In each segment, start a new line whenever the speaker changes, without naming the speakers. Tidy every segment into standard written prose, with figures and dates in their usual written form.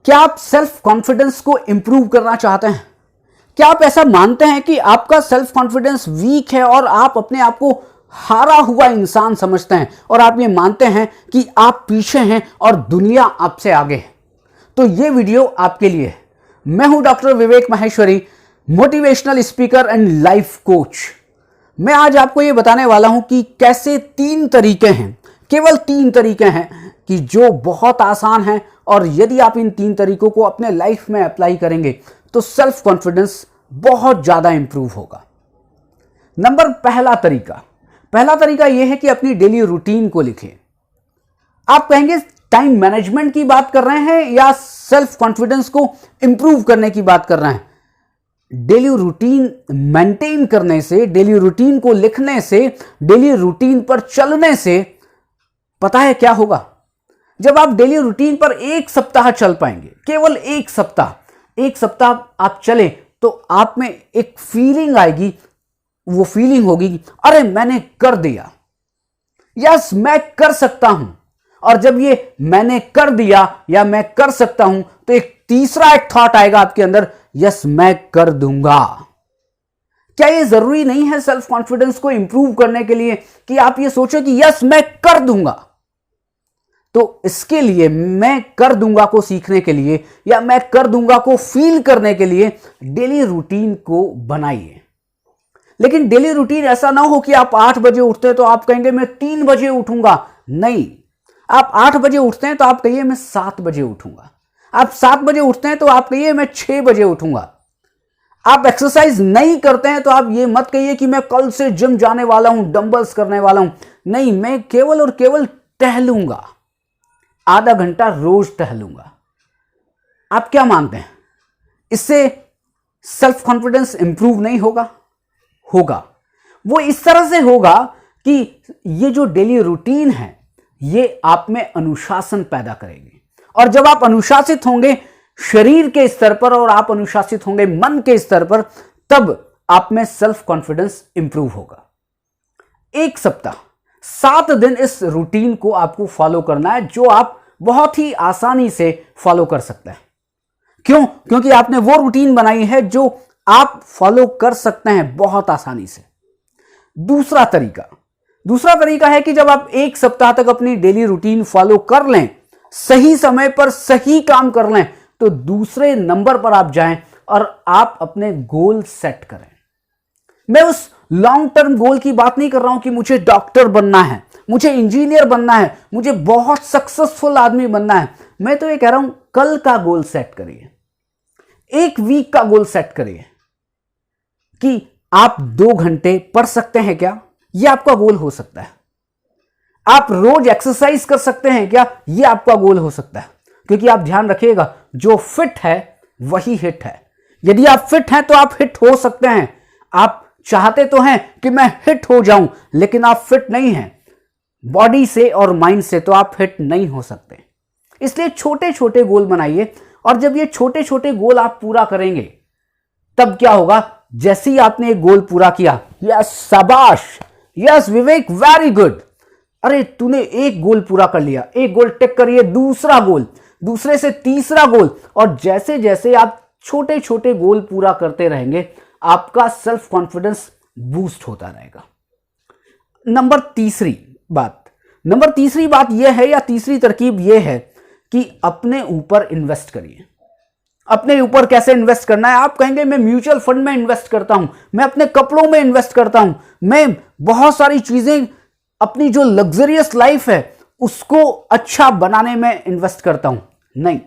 क्या आप self confidence को इंप्रूव करना चाहते हैं? क्या आप ऐसा मानते हैं कि आपका सेल्फ कॉन्फिडेंस वीक है और आप अपने आप को हारा हुआ इंसान समझते हैं और आप ये मानते हैं कि आप पीछे हैं और दुनिया आपसे आगे है? तो ये वीडियो आपके लिए है। मैं हूं doctor Vivek Maheshwari, motivational speaker and life coach. मैं आज आपको ये बताने वाला हूं कि कैसे 3 तरीके हैं, केवल 3 तरीके हैं कि जो बहुत आसान हैं और यदि आप इन 3 तरीकों को अपने लाइफ में अप्लाई करेंगे तो सेल्फ कॉन्फिडेंस बहुत ज्यादा इंप्रूव होगा। पहला तरीका यह है कि अपनी डेली रूटीन को लिखें। आप कहेंगे टाइम मैनेजमेंट की बात कर रहे हैं या सेल्फ कॉन्फिडेंस को इंप्रूव करने की बात कर रहे हैं? डेली रूटीन मेंटेन करने से, डेली रूटीन को लिखने से, डेली रूटीन पर चलने से पता है क्या होगा? जब आप डेली रूटीन पर 1 सप्ताह चल पाएंगे, केवल 1 सप्ताह आप चले तो आप में एक फीलिंग आएगी। वो फीलिंग होगी अरे मैंने कर दिया, यस मैं कर सकता हूं। और जब ये मैंने कर दिया या मैं कर सकता हूं तो एक तीसरा थॉट आएगा आपके अंदर, यस मैं कर दूंगा। क्या ये जरूरी नहीं है सेल्फ कॉन्फिडेंस को इंप्रूव करने के लिए कि आप ये सोचो कि यस मैं कर दूंगा? तो इसके लिए मैं कर दूंगा को सीखने के लिए या मैं कर दूंगा को फील करने के लिए डेली रूटीन को बनाइए। लेकिन डेली रूटीन ऐसा ना हो कि आप 8 बजे उठते हैं तो आप कहेंगे मैं 3 बजे उठूंगा। नहीं, आप 8 बजे उठते हैं तो आप कहिए मैं 7 बजे उठूंगा। आप 7 बजे उठते हैं तो आप कहिए मैं 6 बजे उठूंगा। आप एक्सरसाइज नहीं करते हैं तो आप ये मत कहिए कि मैं कल से जिम जाने वाला हूं, डंबल्स करने वाला हूं। नहीं, मैं केवल और केवल टहलूंगा, आधा घंटा रोज टहलूंगा। आप क्या मानते हैं, इससे सेल्फ कॉन्फिडेंस इंप्रूव नहीं होगा? होगा। वो इस तरह से होगा कि ये जो डेली रूटीन है ये आप में अनुशासन पैदा करेगी। और जब आप अनुशासित होंगे शरीर के स्तर पर और आप अनुशासित होंगे मन के स्तर पर, तब आप में सेल्फ कॉन्फिडेंस इंप्रूव होगा। 1 सप्ताह 7 दिन इस रूटीन को आपको फॉलो करना है, जो आप बहुत ही आसानी से फॉलो कर सकते हैं। क्यों? क्योंकि आपने वो रूटीन बनाई है जो आप फॉलो कर सकते हैं बहुत आसानी से। दूसरा तरीका है कि जब आप 1 सप्ताह तक अपनी डेली रूटीन फॉलो कर लें, सही समय पर सही काम कर लें, तो दूसरे नंबर पर आप जाएं और आप अपने गोल सेट करें। मैं उस लॉन्ग टर्म गोल की बात नहीं कर रहा हूं कि मुझे डॉक्टर बनना है, मुझे इंजीनियर बनना है, मुझे बहुत सक्सेसफुल आदमी बनना है। मैं तो ये कह रहा हूं कल का गोल सेट करिए, 1 वीक का गोल सेट करिए कि आप 2 घंटे पढ़ सकते हैं क्या? यह आपका गोल हो सकता है। आप रोज एक्सरसाइज कर सकते हैं क्या? यह आपका गोल हो सकता है। क्योंकि आप ध्यान रखिएगा, जो फिट है वही हिट है। यदि आप फिट हैं तो आप हिट हो सकते हैं। आप चाहते तो हैं कि मैं हिट हो जाऊं, लेकिन आप फिट नहीं हैं बॉडी से और माइंड से, तो आप हिट नहीं हो सकते। इसलिए छोटे छोटे गोल बनाइए और जब ये छोटे छोटे गोल आप पूरा करेंगे तब क्या होगा? जैसे ही आपने एक गोल पूरा किया, यस शाबाश, यस विवेक वेरी गुड, अरे तूने एक गोल पूरा कर लिया, एक गोल टिक करिए, दूसरा गोल, दूसरे से तीसरा गोल, और जैसे जैसे आप छोटे छोटे गोल पूरा करते रहेंगे आपका सेल्फ कॉन्फिडेंस बूस्ट होता रहेगा। तीसरी बात यह है, या तीसरी तरकीब यह है कि अपने ऊपर इन्वेस्ट करिए। अपने ऊपर कैसे इन्वेस्ट करना है? आप कहेंगे मैं म्यूचुअल फंड में इन्वेस्ट करता हूं, मैं अपने कपड़ों में इन्वेस्ट करता हूं, मैं बहुत सारी चीजें, अपनी जो लग्जरियस लाइफ है उसको अच्छा बनाने में इन्वेस्ट करता हूं। नहीं,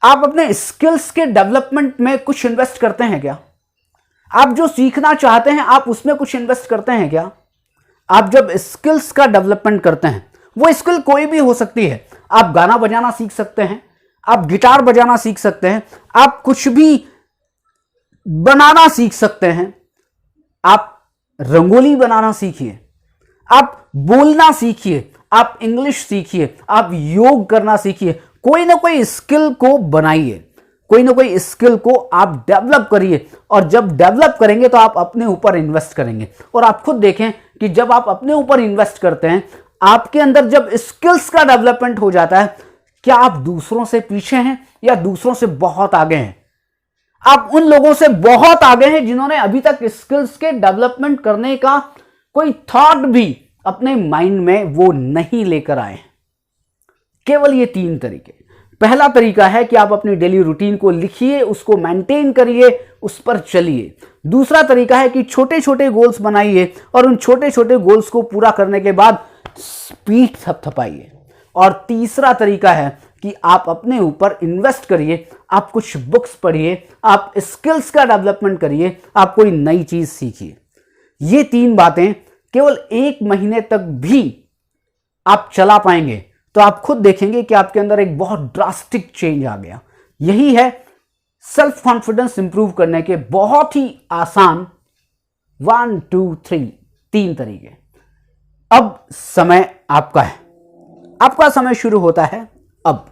आप अपने स्किल्स के डेवलपमेंट में कुछ इन्वेस्ट करते हैं क्या? आप जो सीखना चाहते हैं आप उसमें कुछ इन्वेस्ट करते हैं क्या? आप जब स्किल्स का डेवलपमेंट करते हैं, वो स्किल कोई भी हो सकती है। आप गाना बजाना सीख सकते हैं, आप गिटार बजाना सीख सकते हैं, आप कुछ भी बनाना सीख सकते हैं, आप रंगोली बनाना सीखिए, आप बोलना सीखिए, आप इंग्लिश सीखिए, आप योग करना सीखिए। कोई ना कोई स्किल को बनाइए, कोई ना कोई स्किल को आप डेवलप करिए, और जब डेवलप करेंगे तो आप अपने ऊपर इन्वेस्ट करेंगे। और आप खुद देखें कि जब आप अपने ऊपर इन्वेस्ट करते हैं, आपके अंदर जब स्किल्स का डेवलपमेंट हो जाता है, क्या आप दूसरों से पीछे हैं या दूसरों से बहुत आगे हैं? आप उन लोगों से बहुत आगे हैं जिन्होंने अभी तक स्किल्स के डेवलपमेंट करने का कोई थॉट भी अपने माइंड में वो नहीं लेकर आए हैं। केवल ये 3 तरीके। पहला तरीका है कि आप अपनी डेली रूटीन को लिखिए, उसको मेंटेन करिए, उस पर चलिए। दूसरा तरीका है कि छोटे छोटे गोल्स बनाइए और उन छोटे छोटे गोल्स को पूरा करने के बाद स्पीड थपथपाइए। और तीसरा तरीका है कि आप अपने ऊपर इन्वेस्ट करिए, आप कुछ बुक्स पढ़िए, आप स्किल्स का डेवलपमेंट करिए, आप कोई नई चीज सीखिए। ये 3 बातें केवल 1 महीने तक भी आप चला पाएंगे तो आप खुद देखेंगे कि आपके अंदर एक बहुत ड्रास्टिक चेंज आ गया। यही है सेल्फ कॉन्फिडेंस इंप्रूव करने के बहुत ही आसान 1 2 3 तरीके। अब समय आपका है, आपका समय शुरू होता है अब।